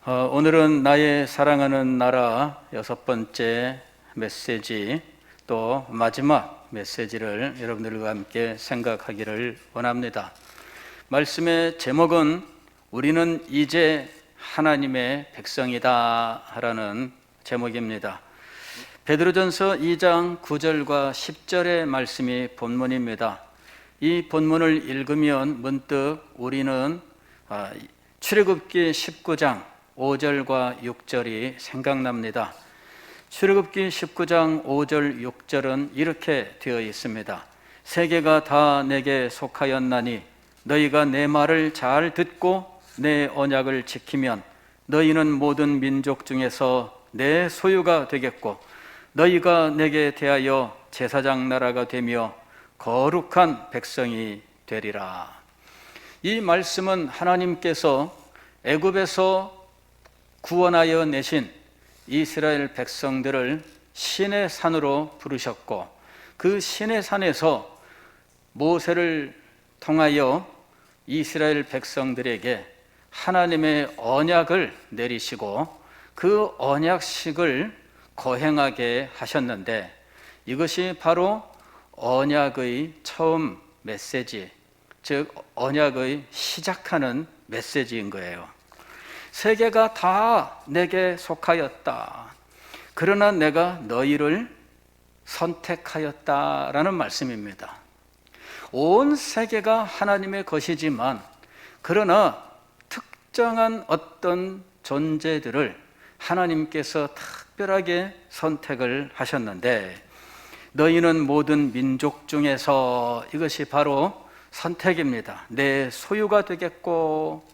오늘은 나의 사랑하는 나라 6번째 메시지, 또 마지막 메시지를 여러분들과 함께 생각하기를 원합니다. 말씀의 제목은 우리는 이제 하나님의 백성이다 라는 제목입니다. 베드로전서 2장 9절과 10절의 말씀이 본문입니다. 이 본문을 읽으면 문득 우리는 출애굽기 19장 5절과 6절이 생각납니다. 출애굽기 19장 5절 6절은 이렇게 되어 있습니다. 세계가 다 내게 속하였나니 너희가 내 말을 잘 듣고 내 언약을 지키면 너희는 모든 민족 중에서 내 소유가 되겠고 너희가 내게 대하여 제사장 나라가 되며 거룩한 백성이 되리라. 이 말씀은 하나님께서 애굽에서 구원하여 내신 이스라엘 백성들을 신의 산으로 부르셨고 그 신의 산에서 모세를 통하여 이스라엘 백성들에게 하나님의 언약을 내리시고 그 언약식을 거행하게 하셨는데, 이것이 바로 언약의 처음 메시지, 즉 언약의 시작하는 메시지인 거예요. 세계가 다 내게 속하였다. 그러나 내가 너희를 선택하였다라는 말씀입니다. 온 세계가 하나님의 것이지만 그러나 특정한 어떤 존재들을 하나님께서 특별하게 선택을 하셨는데, 너희는 모든 민족 중에서, 이것이 바로 선택입니다. 내 소유가 되겠고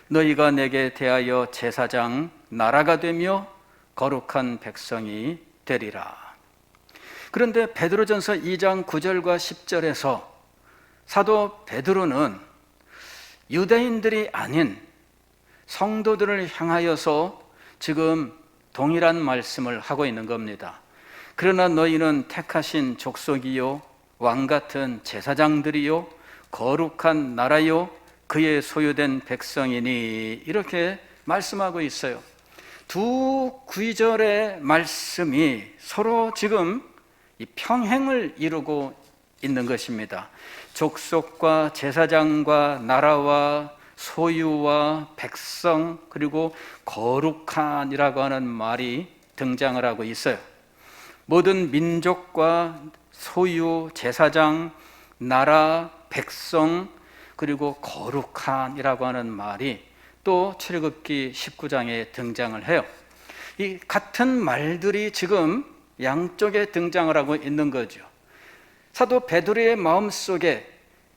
너희가 내게 대하여 제사장 나라가 되며 거룩한 백성이 되리라. 그런데 베드로전서 2장 9절과 10절에서 사도 베드로는 유대인들이 아닌 성도들을 향하여서 지금 동일한 말씀을 하고 있는 겁니다. 그러나 너희는 택하신 족속이요 왕같은 제사장들이요 거룩한 나라요 그의 소유된 백성이니, 이렇게 말씀하고 있어요. 두 구절의 말씀이 서로 지금 이 평행을 이루고 있는 것입니다. 족속과 제사장과 나라와 소유와 백성, 그리고 거룩한이라고 하는 말이 등장을 하고 있어요. 모든 민족과 소유, 제사장, 나라, 백성, 그리고 거룩한이라고 하는 말이 또 출애굽기 19장에 등장을 해요. 이 같은 말들이 지금 양쪽에 등장을 하고 있는 거죠. 사도 베드로의 마음속에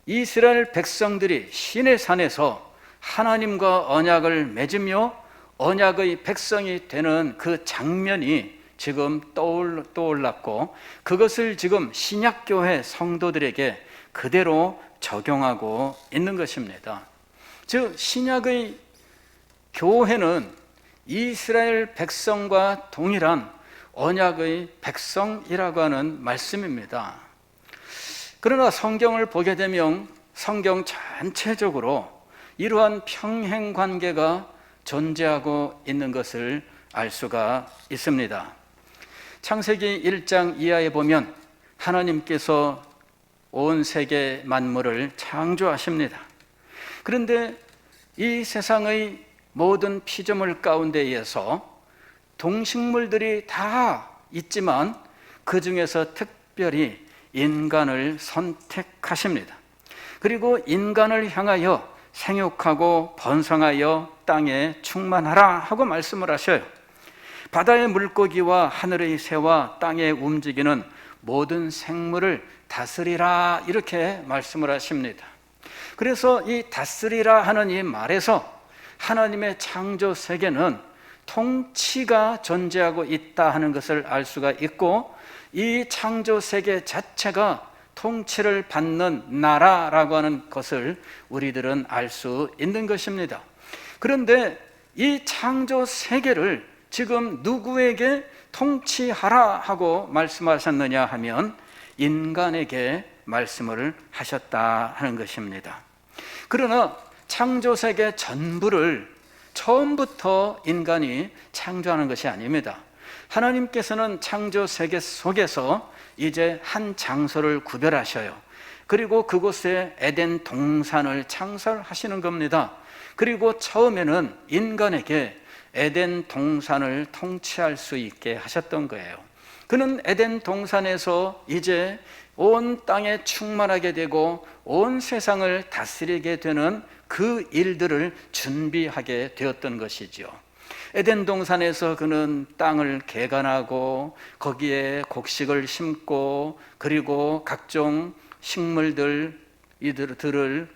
이스라엘 백성들이 신의 산에서 하나님과 언약을 맺으며 언약의 백성이 되는 그 장면이 지금 떠올랐고, 그것을 지금 신약교회 성도들에게 그대로 적용하고 있는 것입니다. 즉 신약의 교회는 이스라엘 백성과 동일한 언약의 백성이라고 하는 말씀입니다. 그러나 성경을 보게 되면 성경 전체적으로 이러한 평행 관계가 존재하고 있는 것을 알 수가 있습니다. 창세기 1장 이하에 보면 하나님께서 온 세계 만물을 창조하십니다. 그런데 이 세상의 모든 피조물 가운데에서 동식물들이 다 있지만 그 중에서 특별히 인간을 선택하십니다. 그리고 인간을 향하여 생육하고 번성하여 땅에 충만하라 하고 말씀을 하셔요. 바다의 물고기와 하늘의 새와 땅에 움직이는 모든 생물을 다스리라, 이렇게 말씀을 하십니다. 그래서 이 다스리라 하는 이 말에서 하나님의 창조 세계는 통치가 존재하고 있다 하는 것을 알 수가 있고, 이 창조 세계 자체가 통치를 받는 나라라고 하는 것을 우리들은 알 수 있는 것입니다. 그런데 이 창조 세계를 지금 누구에게 통치하라 하고 말씀하셨느냐 하면 인간에게 말씀을 하셨다 하는 것입니다. 그러나 창조세계 전부를 처음부터 인간이 창조하는 것이 아닙니다. 하나님께서는 창조 세계 속에서 이제 한 장소를 구별하셔요. 그리고 그곳에 에덴 동산을 창설하시는 겁니다. 그리고 처음에는 인간에게 에덴 동산을 통치할 수 있게 하셨던 거예요. 그는 에덴 동산에서 이제 온 땅에 충만하게 되고 온 세상을 다스리게 되는 그 일들을 준비하게 되었던 것이죠. 에덴 동산에서 그는 땅을 개간하고 거기에 곡식을 심고 그리고 각종 식물들을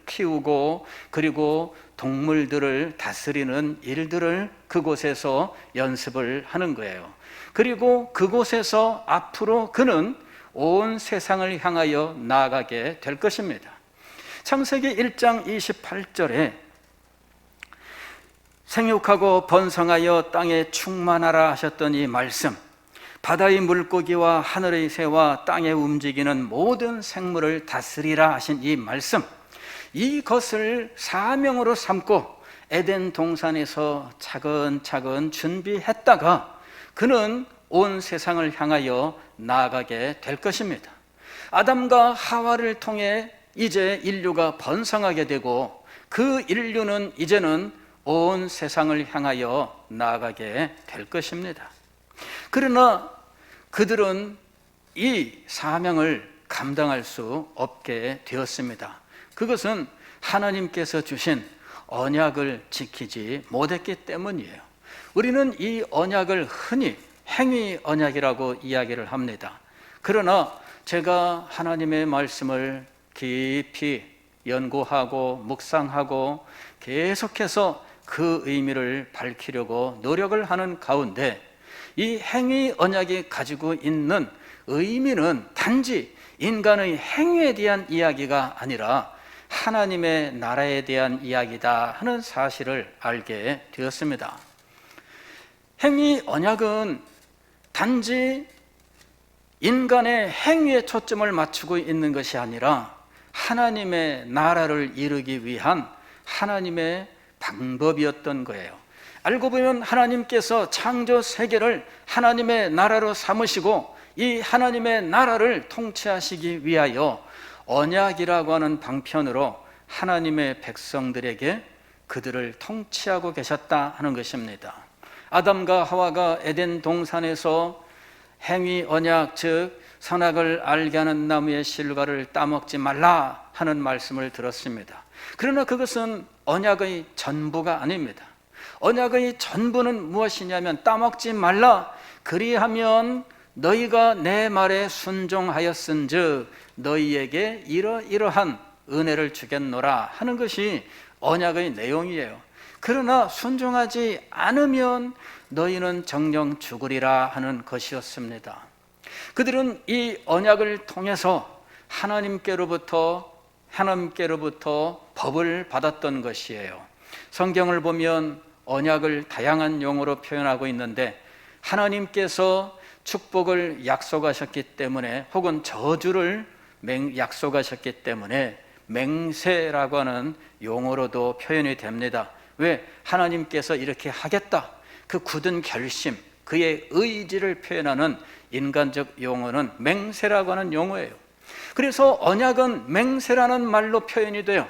키우고 그리고 동물들을 다스리는 일들을 그곳에서 연습을 하는 거예요. 그리고 그곳에서 앞으로 그는 온 세상을 향하여 나아가게 될 것입니다. 창세기 1장 28절에 생육하고 번성하여 땅에 충만하라 하셨던 이 말씀, 바다의 물고기와 하늘의 새와 땅에 움직이는 모든 생물을 다스리라 하신 이 말씀, 이것을 사명으로 삼고 에덴 동산에서 차근차근 준비했다가 그는 온 세상을 향하여 나아가게 될 것입니다. 아담과 하와를 통해 이제 인류가 번성하게 되고 그 인류는 이제는 온 세상을 향하여 나아가게 될 것입니다. 그러나 그들은 이 사명을 감당할 수 없게 되었습니다. 그것은 하나님께서 주신 언약을 지키지 못했기 때문이에요. 우리는 이 언약을 흔히 행위 언약이라고 이야기를 합니다. 그러나 제가 하나님의 말씀을 깊이 연구하고 묵상하고 계속해서 그 의미를 밝히려고 노력을 하는 가운데 이 행위 언약이 가지고 있는 의미는 단지 인간의 행위에 대한 이야기가 아니라 하나님의 나라에 대한 이야기다 하는 사실을 알게 되었습니다. 행위 언약은 단지 인간의 행위에 초점을 맞추고 있는 것이 아니라 하나님의 나라를 이루기 위한 하나님의 방법이었던 거예요. 알고 보면 하나님께서 창조 세계를 하나님의 나라로 삼으시고 이 하나님의 나라를 통치하시기 위하여 언약이라고 하는 방편으로 하나님의 백성들에게 그들을 통치하고 계셨다 하는 것입니다. 아담과 하와가 에덴 동산에서 행위 언약, 즉 선악을 알게 하는 나무의 실과를 따먹지 말라 하는 말씀을 들었습니다. 그러나 그것은 언약의 전부가 아닙니다. 언약의 전부는 무엇이냐면 따먹지 말라, 그리하면 너희가 내 말에 순종하였은즉 너희에게 이러이러한 은혜를 주겠노라 하는 것이 언약의 내용이에요. 그러나 순종하지 않으면 너희는 정령 죽으리라 하는 것이었습니다. 그들은 이 언약을 통해서 하나님께로부터 법을 받았던 것이에요. 성경을 보면 언약을 다양한 용어로 표현하고 있는데 하나님께서 축복을 약속하셨기 때문에 혹은 저주를 약속하셨기 때문에 맹세라고 하는 용어로도 표현이 됩니다. 왜? 하나님께서 이렇게 하겠다, 그 굳은 결심, 그의 의지를 표현하는 인간적 용어는 맹세라고 하는 용어예요. 그래서 언약은 맹세라는 말로 표현이 돼요.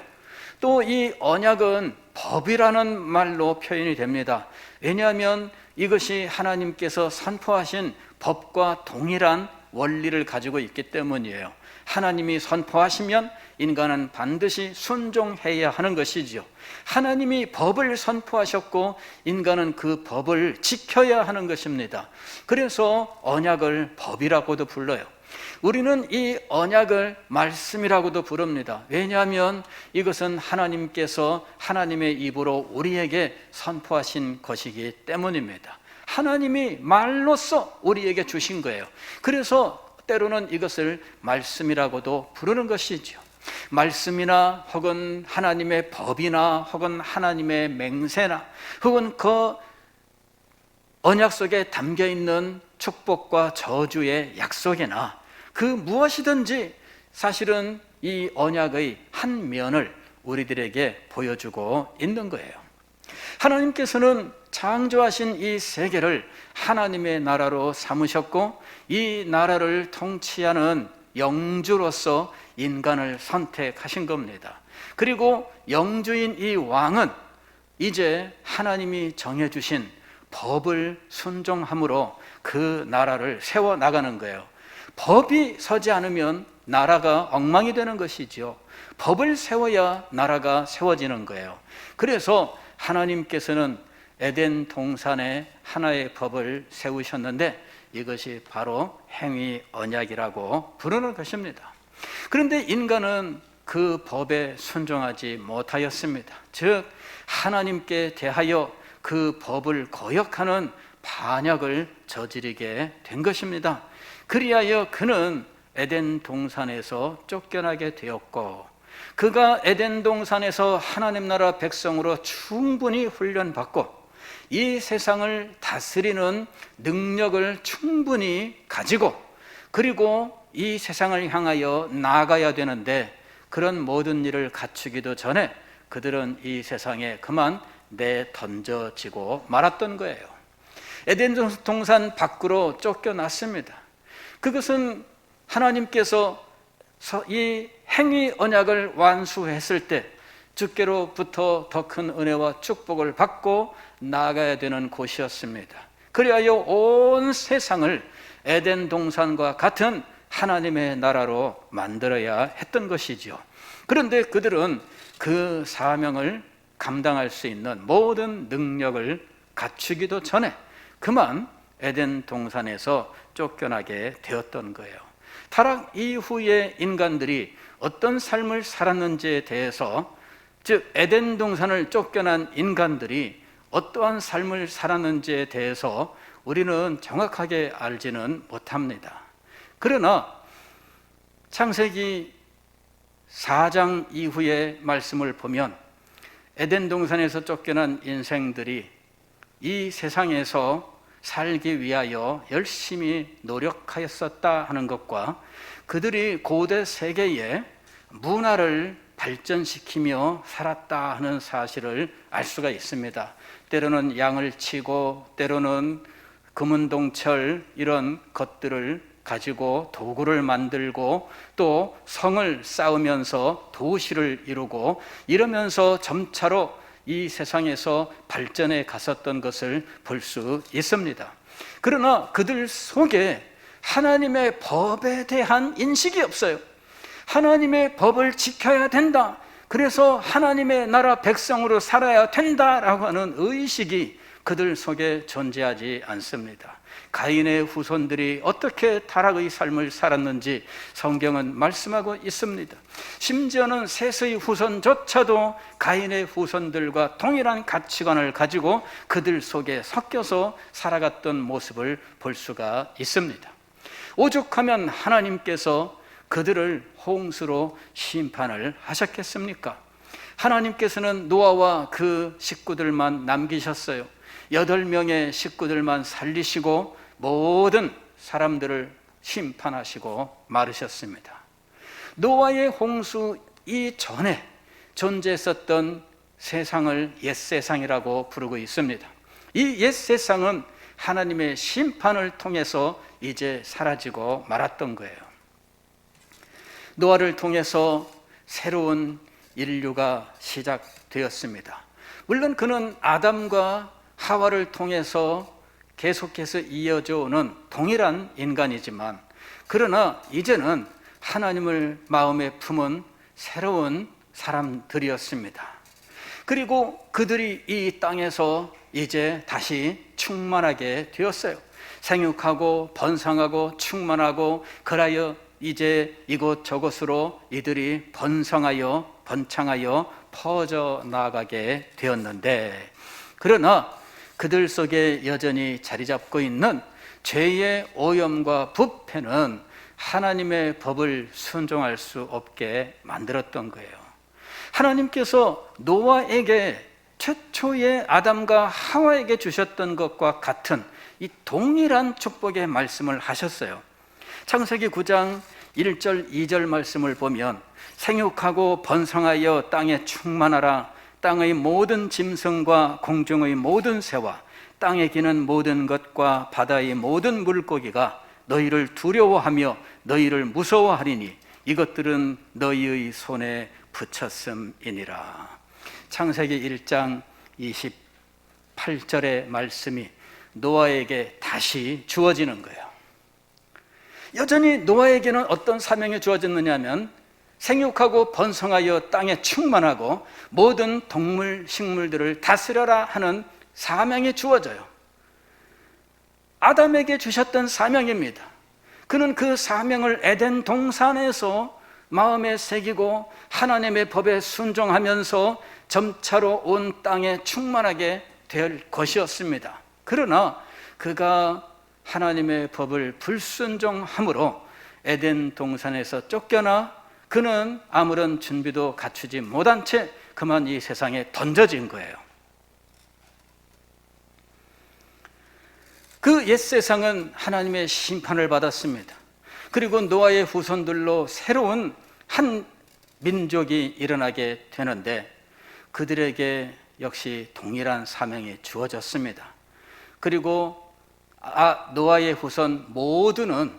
또 이 언약은 법이라는 말로 표현이 됩니다. 왜냐하면 이것이 하나님께서 선포하신 법과 동일한 원리를 가지고 있기 때문이에요. 하나님이 선포하시면 인간은 반드시 순종해야 하는 것이지요. 하나님이 법을 선포하셨고 인간은 그 법을 지켜야 하는 것입니다. 그래서 언약을 법이라고도 불러요. 우리는 이 언약을 말씀이라고도 부릅니다. 왜냐하면 이것은 하나님께서 하나님의 입으로 우리에게 선포하신 것이기 때문입니다. 하나님이 말로써 우리에게 주신 거예요. 그래서 때로는 이것을 말씀이라고도 부르는 것이죠. 말씀이나 혹은 하나님의 법이나 혹은 하나님의 맹세나 혹은 그 언약 속에 담겨있는 축복과 저주의 약속이나 그 무엇이든지 사실은 이 언약의 한 면을 우리들에게 보여주고 있는 거예요. 하나님께서는 창조하신 이 세계를 하나님의 나라로 삼으셨고 이 나라를 통치하는 영주로서 인간을 선택하신 겁니다. 그리고 영주인 이 왕은 이제 하나님이 정해주신 법을 순종함으로 그 나라를 세워나가는 거예요. 법이 서지 않으면 나라가 엉망이 되는 것이죠. 법을 세워야 나라가 세워지는 거예요. 그래서 하나님께서는 에덴 동산에 하나의 법을 세우셨는데 이것이 바로 행위 언약이라고 부르는 것입니다. 그런데 인간은 그 법에 순종하지 못하였습니다. 즉 하나님께 대하여 그 법을 거역하는 반역을 저지르게 된 것입니다. 그리하여 그는 에덴 동산에서 쫓겨나게 되었고, 그가 에덴 동산에서 하나님 나라 백성으로 충분히 훈련받고 이 세상을 다스리는 능력을 충분히 가지고, 그리고 이 세상을 향하여 나아가야 되는데 그런 모든 일을 갖추기도 전에 그들은 이 세상에 그만 내던져지고 말았던 거예요. 에덴 동산 밖으로 쫓겨났습니다. 그것은 하나님께서 이 행위 언약을 완수했을 때 주께로부터 더 큰 은혜와 축복을 받고 나아가야 되는 곳이었습니다. 그리하여 온 세상을 에덴 동산과 같은 하나님의 나라로 만들어야 했던 것이지요. 그런데 그들은 그 사명을 감당할 수 있는 모든 능력을 갖추기도 전에 그만 에덴 동산에서 쫓겨나게 되었던 거예요. 타락 이후에 인간들이 어떤 삶을 살았는지에 대해서, 즉 에덴 동산을 쫓겨난 인간들이 어떠한 삶을 살았는지에 대해서 우리는 정확하게 알지는 못합니다. 그러나 창세기 4장 이후의 말씀을 보면 에덴 동산에서 쫓겨난 인생들이 이 세상에서 살기 위하여 열심히 노력하였었다 하는 것과 그들이 고대 세계의 문화를 발전시키며 살았다 하는 사실을 알 수가 있습니다. 때로는 양을 치고 때로는 금은동철 이런 것들을 가지고 도구를 만들고 또 성을 쌓으면서 도시를 이루고 이러면서 점차로 이 세상에서 발전해 갔었던 것을 볼 수 있습니다. 그러나 그들 속에 하나님의 법에 대한 인식이 없어요. 하나님의 법을 지켜야 된다, 그래서 하나님의 나라 백성으로 살아야 된다라고 하는 의식이 그들 속에 존재하지 않습니다. 가인의 후손들이 어떻게 타락의 삶을 살았는지 성경은 말씀하고 있습니다. 심지어는 셋의 후손조차도 가인의 후손들과 동일한 가치관을 가지고 그들 속에 섞여서 살아갔던 모습을 볼 수가 있습니다. 오죽하면 하나님께서 그들을 홍수로 심판을 하셨겠습니까? 하나님께서는 노아와 그 식구들만 남기셨어요. 8명의 식구들만 살리시고 모든 사람들을 심판하시고 마르셨습니다. 노아의 홍수 이전에 존재했었던 세상을 옛세상이라고 부르고 있습니다. 이 옛세상은 하나님의 심판을 통해서 이제 사라지고 말았던 거예요. 노아를 통해서 새로운 인류가 시작되었습니다. 물론 그는 아담과 하와를 통해서 계속해서 이어져 오는 동일한 인간이지만, 그러나 이제는 하나님을 마음에 품은 새로운 사람들이었습니다. 그리고 그들이 이 땅에서 이제 다시 충만하게 되었어요. 생육하고 번성하고 충만하고, 그라여 이제 이곳저곳으로 이들이 번성하여 번창하여 퍼져 나가게 되었는데, 그러나 그들 속에 여전히 자리 잡고 있는 죄의 오염과 부패는 하나님의 법을 순종할 수 없게 만들었던 거예요. 하나님께서 노아에게 최초의 아담과 하와에게 주셨던 것과 같은 이 동일한 축복의 말씀을 하셨어요. 창세기 9장 1절 2절 말씀을 보면 생육하고 번성하여 땅에 충만하라, 땅의 모든 짐승과 공중의 모든 새와 땅에 기는 모든 것과 바다의 모든 물고기가 너희를 두려워하며 너희를 무서워하리니 이것들은 너희의 손에 붙였음이니라. 창세기 1장 28절의 말씀이 노아에게 다시 주어지는 거예요. 여전히 노아에게는 어떤 사명이 주어졌느냐 하면 생육하고 번성하여 땅에 충만하고 모든 동물, 식물들을 다스려라 하는 사명이 주어져요. 아담에게 주셨던 사명입니다. 그는 그 사명을 에덴 동산에서 마음에 새기고 하나님의 법에 순종하면서 점차로 온 땅에 충만하게 될 것이었습니다. 그러나 그가 하나님의 법을 불순종함으로 에덴 동산에서 쫓겨나 그는 아무런 준비도 갖추지 못한 채 그만 이 세상에 던져진 거예요. 그 옛 세상은 하나님의 심판을 받았습니다. 그리고 노아의 후손들로 새로운 한 민족이 일어나게 되는데 그들에게 역시 동일한 사명이 주어졌습니다. 그리고 노아의 후손 모두는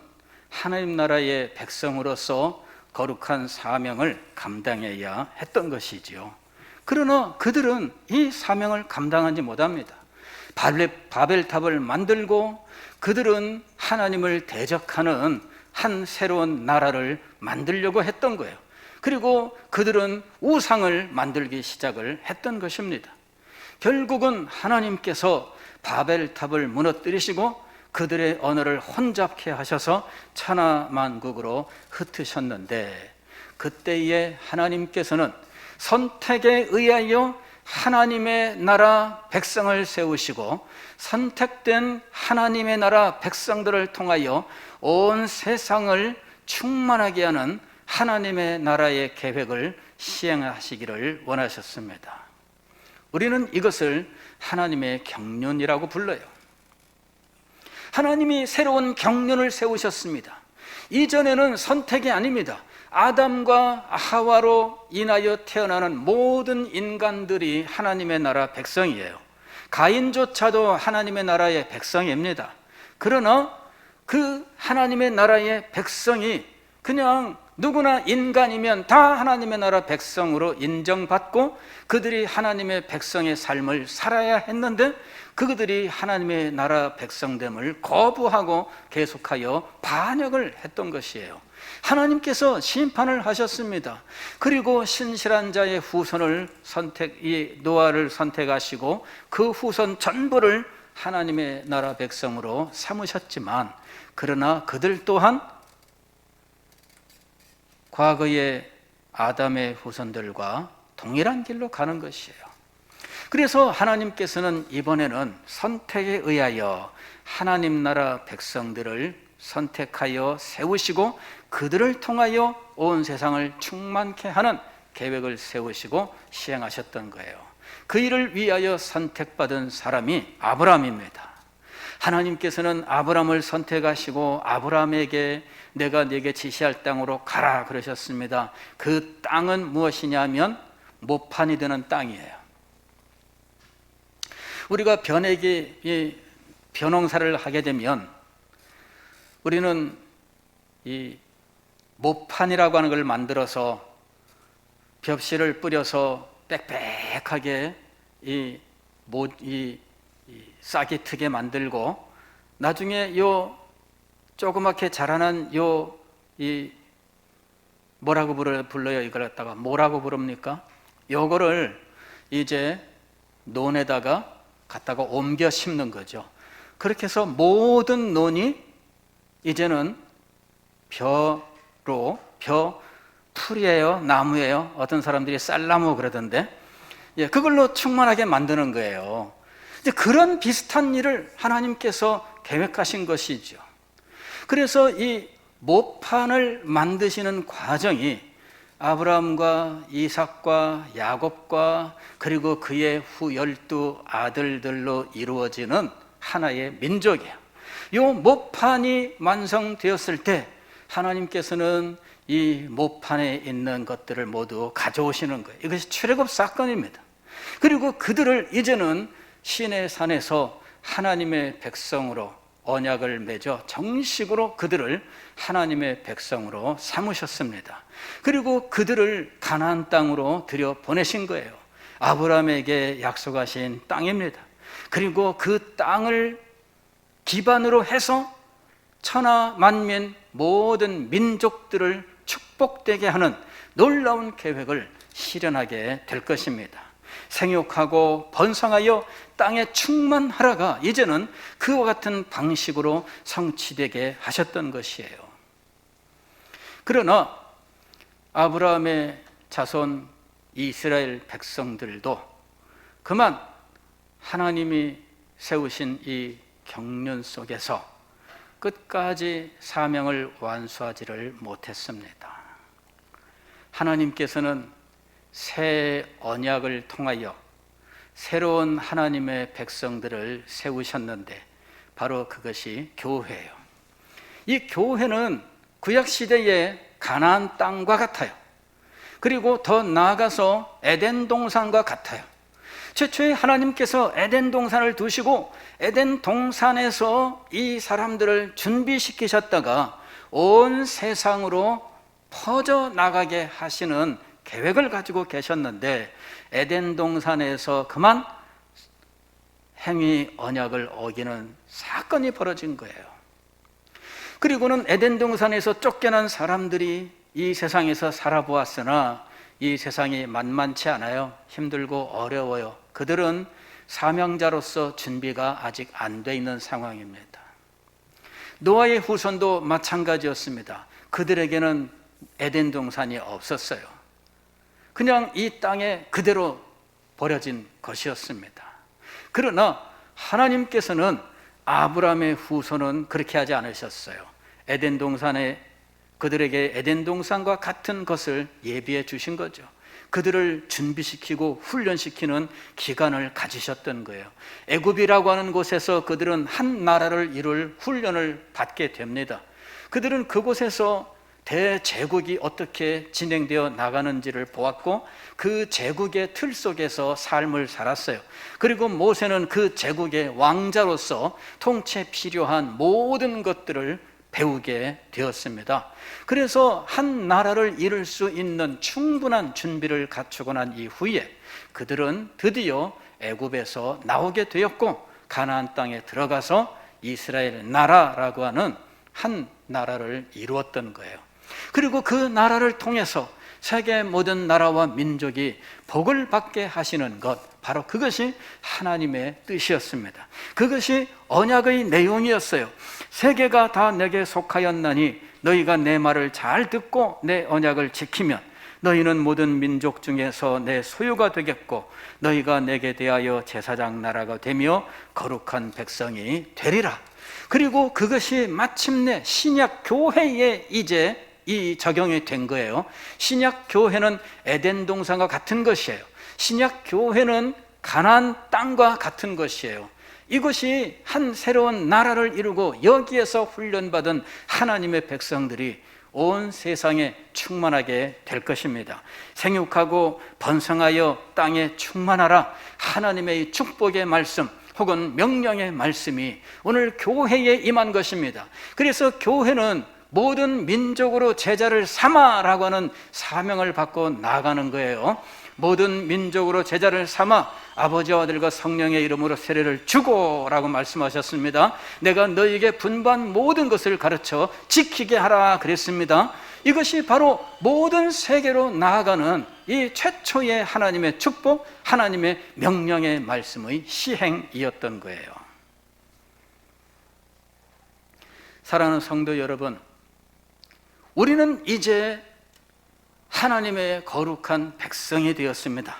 하나님 나라의 백성으로서 거룩한 사명을 감당해야 했던 것이지요. 그러나 그들은 이 사명을 감당하지 못합니다. 바벨탑을 만들고 그들은 하나님을 대적하는 한 새로운 나라를 만들려고 했던 거예요. 그리고 그들은 우상을 만들기 시작을 했던 것입니다. 결국은 하나님께서 바벨탑을 무너뜨리시고 그들의 언어를 혼잡케 하셔서 천하만국으로 흩으셨는데 그때에 하나님께서는 선택에 의하여 하나님의 나라 백성을 세우시고 선택된 하나님의 나라 백성들을 통하여 온 세상을 충만하게 하는 하나님의 나라의 계획을 시행하시기를 원하셨습니다. 우리는 이것을 하나님의 경륜이라고 불러요. 하나님이 새로운 경륜을 세우셨습니다. 이전에는 선택이 아닙니다. 아담과 하와로 인하여 태어나는 모든 인간들이 하나님의 나라 백성이에요. 가인조차도 하나님의 나라의 백성입니다. 그러나 그 하나님의 나라의 백성이 그냥 누구나 인간이면 다 하나님의 나라 백성으로 인정받고 그들이 하나님의 백성의 삶을 살아야 했는데 그들이 하나님의 나라 백성됨을 거부하고 계속하여 반역을 했던 것이에요. 하나님께서 심판을 하셨습니다. 그리고 신실한 자의 후손을 노아를 선택하시고 그 후손 전부를 하나님의 나라 백성으로 삼으셨지만 그러나 그들 또한 과거의 아담의 후손들과 동일한 길로 가는 것이에요. 그래서 하나님께서는 이번에는 선택에 의하여 하나님 나라 백성들을 선택하여 세우시고 그들을 통하여 온 세상을 충만케 하는 계획을 세우시고 시행하셨던 거예요. 그 일을 위하여 선택받은 사람이 아브라함입니다. 하나님께서는 아브라함을 선택하시고 아브라함에게 내가 네게 지시할 땅으로 가라 그러셨습니다. 그 땅은 무엇이냐면 모판이 되는 땅이에요. 우리가 벼농사를 하게 되면 우리는 이 모판이라고 하는 걸 만들어서 벽실을 뿌려서 빽빽하게 이 싹이 트게 만들고 나중에 요 조그맣게 자라난 뭐라고 불러요? 이걸 갖다가 뭐라고 부릅니까? 요거를 이제 논에다가 갖다가 옮겨 심는 거죠. 그렇게 해서 모든 논이 이제는 풀이에요? 나무예요? 어떤 사람들이 쌀나무 그러던데 그걸로 충만하게 만드는 거예요. 이제 그런 비슷한 일을 하나님께서 계획하신 것이죠. 그래서 이 모판을 만드시는 과정이 아브라함과 이삭과 야곱과 그리고 그의 후 12 아들들로 이루어지는 하나의 민족이에요. 이 모판이 완성되었을 때 하나님께서는 이 모판에 있는 것들을 모두 가져오시는 거예요. 이것이 출애굽 사건입니다. 그리고 그들을 이제는 시내 산에서 하나님의 백성으로 언약을 맺어 정식으로 그들을 하나님의 백성으로 삼으셨습니다. 그리고 그들을 가나안 땅으로 들여 보내신 거예요. 아브라함에게 약속하신 땅입니다. 그리고 그 땅을 기반으로 해서 천하 만민 모든 민족들을 축복되게 하는 놀라운 계획을 실현하게 될 것입니다. 생육하고 번성하여 땅에 충만하라가 이제는 그와 같은 방식으로 성취되게 하셨던 것이에요. 그러나 아브라함의 자손 이스라엘 백성들도 그만 하나님이 세우신 이 경륜 속에서 끝까지 사명을 완수하지를 못했습니다. 하나님께서는 새 언약을 통하여 새로운 하나님의 백성들을 세우셨는데 바로 그것이 교회예요. 이 교회는 구약시대의 가나안 땅과 같아요. 그리고 더 나아가서 에덴 동산과 같아요. 최초에 하나님께서 에덴 동산을 두시고 에덴 동산에서 이 사람들을 준비시키셨다가 온 세상으로 퍼져나가게 하시는 계획을 가지고 계셨는데 에덴 동산에서 그만 행위 언약을 어기는 사건이 벌어진 거예요. 그리고는 에덴 동산에서 쫓겨난 사람들이 이 세상에서 살아보았으나 이 세상이 만만치 않아요. 힘들고 어려워요. 그들은 사명자로서 준비가 아직 안 돼 있는 상황입니다. 노아의 후손도 마찬가지였습니다. 그들에게는 에덴 동산이 없었어요. 그냥 이 땅에 그대로 버려진 것이었습니다. 그러나 하나님께서는 아브라함의 후손은 그렇게 하지 않으셨어요. 에덴 동산에 그들에게 에덴 동산과 같은 것을 예비해 주신 거죠. 그들을 준비시키고 훈련시키는 기간을 가지셨던 거예요. 애굽이라고 하는 곳에서 그들은 한 나라를 이룰 훈련을 받게 됩니다. 그들은 그곳에서 대제국이 어떻게 진행되어 나가는지를 보았고 그 제국의 틀 속에서 삶을 살았어요. 그리고 모세는 그 제국의 왕자로서 통치에 필요한 모든 것들을 배우게 되었습니다. 그래서 한 나라를 이룰 수 있는 충분한 준비를 갖추고 난 이후에 그들은 드디어 애굽에서 나오게 되었고 가나안 땅에 들어가서 이스라엘 나라라고 하는 한 나라를 이루었던 거예요. 그리고 그 나라를 통해서 세계 모든 나라와 민족이 복을 받게 하시는 것, 바로 그것이 하나님의 뜻이었습니다. 그것이 언약의 내용이었어요. 세계가 다 내게 속하였나니 너희가 내 말을 잘 듣고 내 언약을 지키면 너희는 모든 민족 중에서 내 소유가 되겠고 너희가 내게 대하여 제사장 나라가 되며 거룩한 백성이 되리라. 그리고 그것이 마침내 신약 교회에 이제 이 적용이 된 거예요. 신약 교회는 에덴 동산과 같은 것이에요. 신약 교회는 가나안 땅과 같은 것이에요. 이것이 한 새로운 나라를 이루고 여기에서 훈련받은 하나님의 백성들이 온 세상에 충만하게 될 것입니다. 생육하고 번성하여 땅에 충만하라. 하나님의 축복의 말씀 혹은 명령의 말씀이 오늘 교회에 임한 것입니다. 그래서 교회는 모든 민족으로 제자를 삼아라고 하는 사명을 받고 나가는 거예요. 모든 민족으로 제자를 삼아 아버지와 아들과 성령의 이름으로 세례를 주고 라고 말씀하셨습니다. 내가 너희에게 분부한 모든 것을 가르쳐 지키게 하라 그랬습니다. 이것이 바로 모든 세계로 나아가는 이 최초의 하나님의 축복, 하나님의 명령의 말씀의 시행이었던 거예요. 사랑하는 성도 여러분, 우리는 이제 하나님의 거룩한 백성이 되었습니다.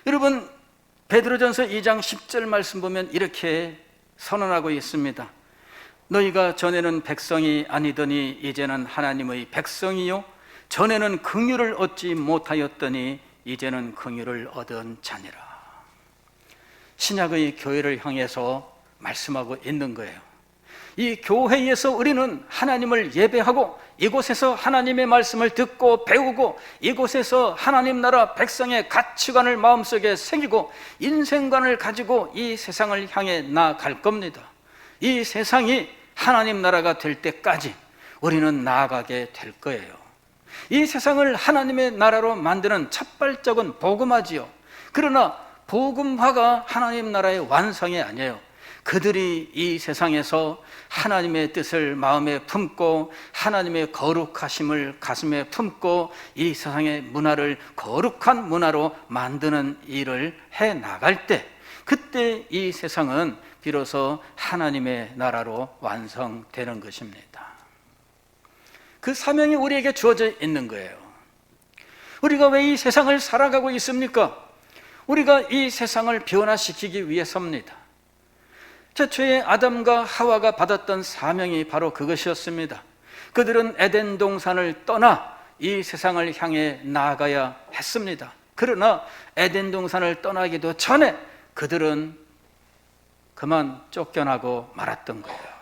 여러분, 베드로전서 2장 10절 말씀 보면 이렇게 선언하고 있습니다. 너희가 전에는 백성이 아니더니 이제는 하나님의 백성이요 전에는 긍휼을 얻지 못하였더니 이제는 긍휼을 얻은 자니라. 신약의 교회를 향해서 말씀하고 있는 거예요. 이 교회에서 우리는 하나님을 예배하고 이곳에서 하나님의 말씀을 듣고 배우고 이곳에서 하나님 나라 백성의 가치관을 마음속에 새기고 인생관을 가지고 이 세상을 향해 나아갈 겁니다. 이 세상이 하나님 나라가 될 때까지 우리는 나아가게 될 거예요. 이 세상을 하나님의 나라로 만드는 첫 발짝은 복음화지요. 그러나 복음화가 하나님 나라의 완성이 아니에요. 그들이 이 세상에서 하나님의 뜻을 마음에 품고 하나님의 거룩하심을 가슴에 품고 이 세상의 문화를 거룩한 문화로 만드는 일을 해 나갈 때, 그때 이 세상은 비로소 하나님의 나라로 완성되는 것입니다. 그 사명이 우리에게 주어져 있는 거예요. 우리가 왜 이 세상을 살아가고 있습니까? 우리가 이 세상을 변화시키기 위해서입니다. 최초의 아담과 하와가 받았던 사명이 바로 그것이었습니다. 그들은 에덴 동산을 떠나 이 세상을 향해 나아가야 했습니다. 그러나 에덴 동산을 떠나기도 전에 그들은 그만 쫓겨나고 말았던 거예요.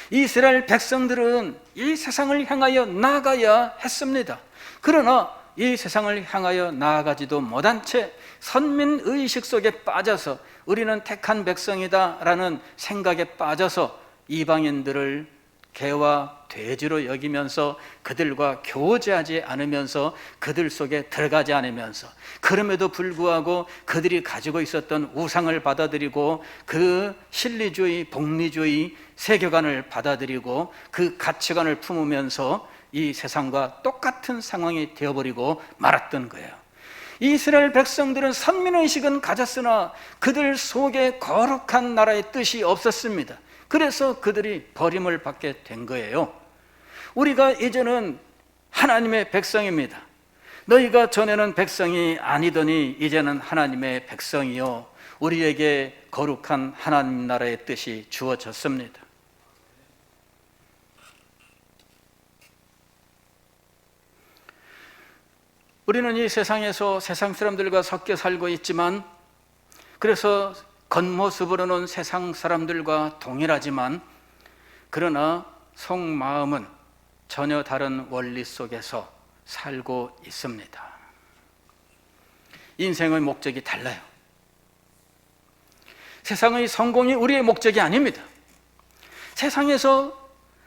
이스라엘 백성들은 이 세상을 향하여 나아가야 했습니다. 그러나 이 세상을 향하여 나아가지도 못한 채 선민의식 속에 빠져서 우리는 택한 백성이다라는 생각에 빠져서 이방인들을 개와 돼지로 여기면서 그들과 교제하지 않으면서 그들 속에 들어가지 않으면서, 그럼에도 불구하고 그들이 가지고 있었던 우상을 받아들이고 그 실리주의, 복리주의 세계관을 받아들이고 그 가치관을 품으면서 이 세상과 똑같은 상황이 되어버리고 말았던 거예요. 이스라엘 백성들은 선민의식은 가졌으나 그들 속에 거룩한 나라의 뜻이 없었습니다. 그래서 그들이 버림을 받게 된 거예요. 우리가 이제는 하나님의 백성입니다. 너희가 전에는 백성이 아니더니 이제는 하나님의 백성이요, 우리에게 거룩한 하나님 나라의 뜻이 주어졌습니다. 우리는 이 세상에서 세상 사람들과 섞여 살고 있지만, 그래서 겉모습으로는 세상 사람들과 동일하지만 그러나 속마음은 전혀 다른 원리 속에서 살고 있습니다. 인생의 목적이 달라요. 세상의 성공이 우리의 목적이 아닙니다. 세상에서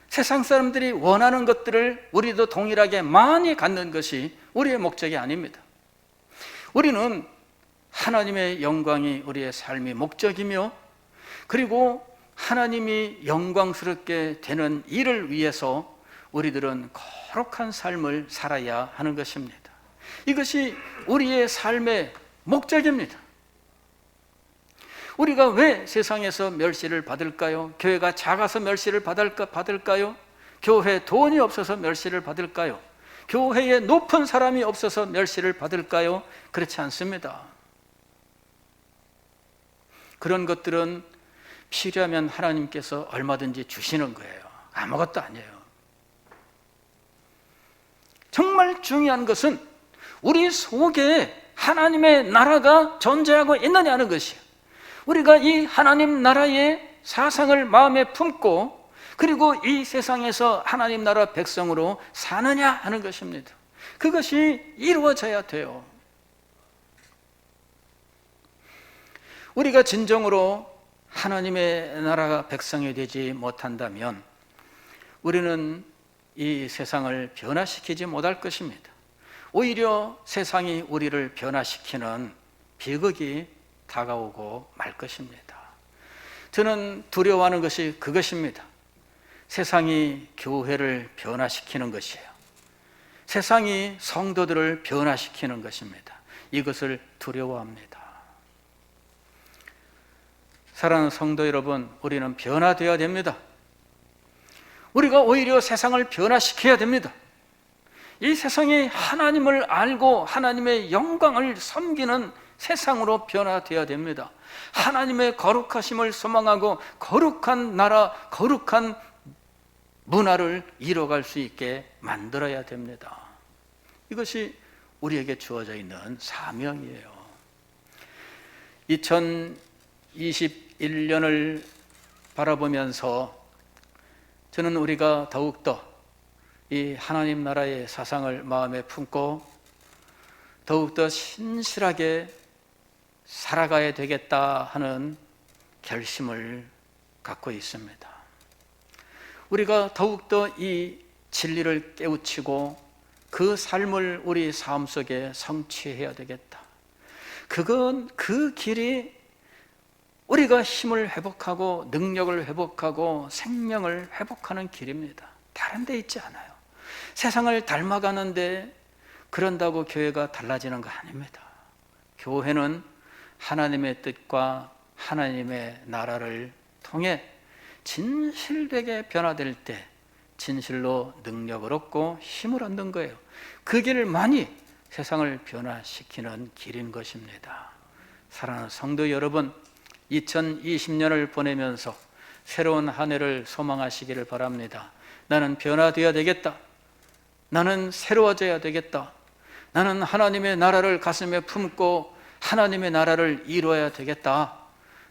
세상 사람들이 원하는 것들을 우리도 동일하게 많이 갖는 것이 우리의 목적이 아닙니다. 우리는 하나님의 영광이 우리의 삶의 목적이며, 그리고 하나님이 영광스럽게 되는 일을 위해서 우리들은 거룩한 삶을 살아야 하는 것입니다. 이것이 우리의 삶의 목적입니다. 우리가 왜 세상에서 멸시를 받을까요? 교회가 작아서 멸시를 받을까요? 교회에 돈이 없어서 멸시를 받을까요? 교회에 높은 사람이 없어서 멸시를 받을까요? 그렇지 않습니다. 그런 것들은 필요하면 하나님께서 얼마든지 주시는 거예요. 아무것도 아니에요. 정말 중요한 것은 우리 속에 하나님의 나라가 존재하고 있느냐는 것이에요. 우리가 이 하나님 나라의 사상을 마음에 품고 그리고 이 세상에서 하나님 나라 백성으로 사느냐 하는 것입니다. 그것이 이루어져야 돼요. 우리가 진정으로 하나님의 나라 백성이 되지 못한다면 우리는 이 세상을 변화시키지 못할 것입니다. 오히려 세상이 우리를 변화시키는 비극이 다가오고 말 것입니다. 저는 두려워하는 것이 그것입니다. 세상이 교회를 변화시키는 것이에요. 세상이 성도들을 변화시키는 것입니다. 이것을 두려워합니다. 사랑하는 성도 여러분, 우리는 변화되어야 됩니다. 우리가 오히려 세상을 변화시켜야 됩니다. 이 세상이 하나님을 알고 하나님의 영광을 섬기는 세상으로 변화되어야 됩니다. 하나님의 거룩하심을 소망하고 거룩한 나라, 거룩한 문화를 이뤄갈 수 있게 만들어야 됩니다. 이것이 우리에게 주어져 있는 사명이에요. 2021년을 바라보면서 저는 우리가 더욱더 이 하나님 나라의 사상을 마음에 품고 더욱더 신실하게 살아가야 되겠다 하는 결심을 갖고 있습니다. 우리가 더욱더 이 진리를 깨우치고 그 삶을 우리 삶 속에 성취해야 되겠다. 그건 그 길이 우리가 힘을 회복하고 능력을 회복하고 생명을 회복하는 길입니다. 다른 데 있지 않아요. 세상을 닮아가는데 그런다고 교회가 달라지는 거 아닙니다. 교회는 하나님의 뜻과 하나님의 나라를 통해 진실되게 변화될 때 진실로 능력을 얻고 힘을 얻는 거예요. 그 길만이 세상을 변화시키는 길인 것입니다. 사랑하는 성도 여러분, 2020년을 보내면서 새로운 한 해를 소망하시기를 바랍니다. 나는 변화되어야 되겠다. 나는 새로워져야 되겠다. 나는 하나님의 나라를 가슴에 품고 하나님의 나라를 이루어야 되겠다.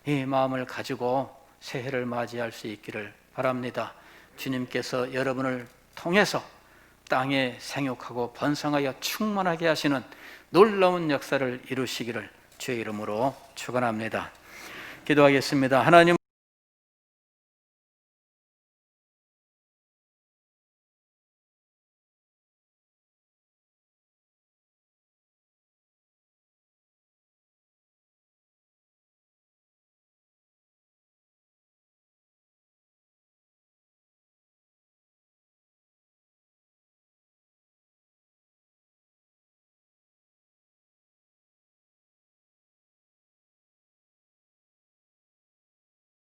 이 마음을 가지고 새해를 맞이할 수 있기를 바랍니다. 주님께서 여러분을 통해서 땅에 생육하고 번성하여 충만하게 하시는 놀라운 역사를 이루시기를 주의 이름으로 축원합니다. 기도하겠습니다. 하나님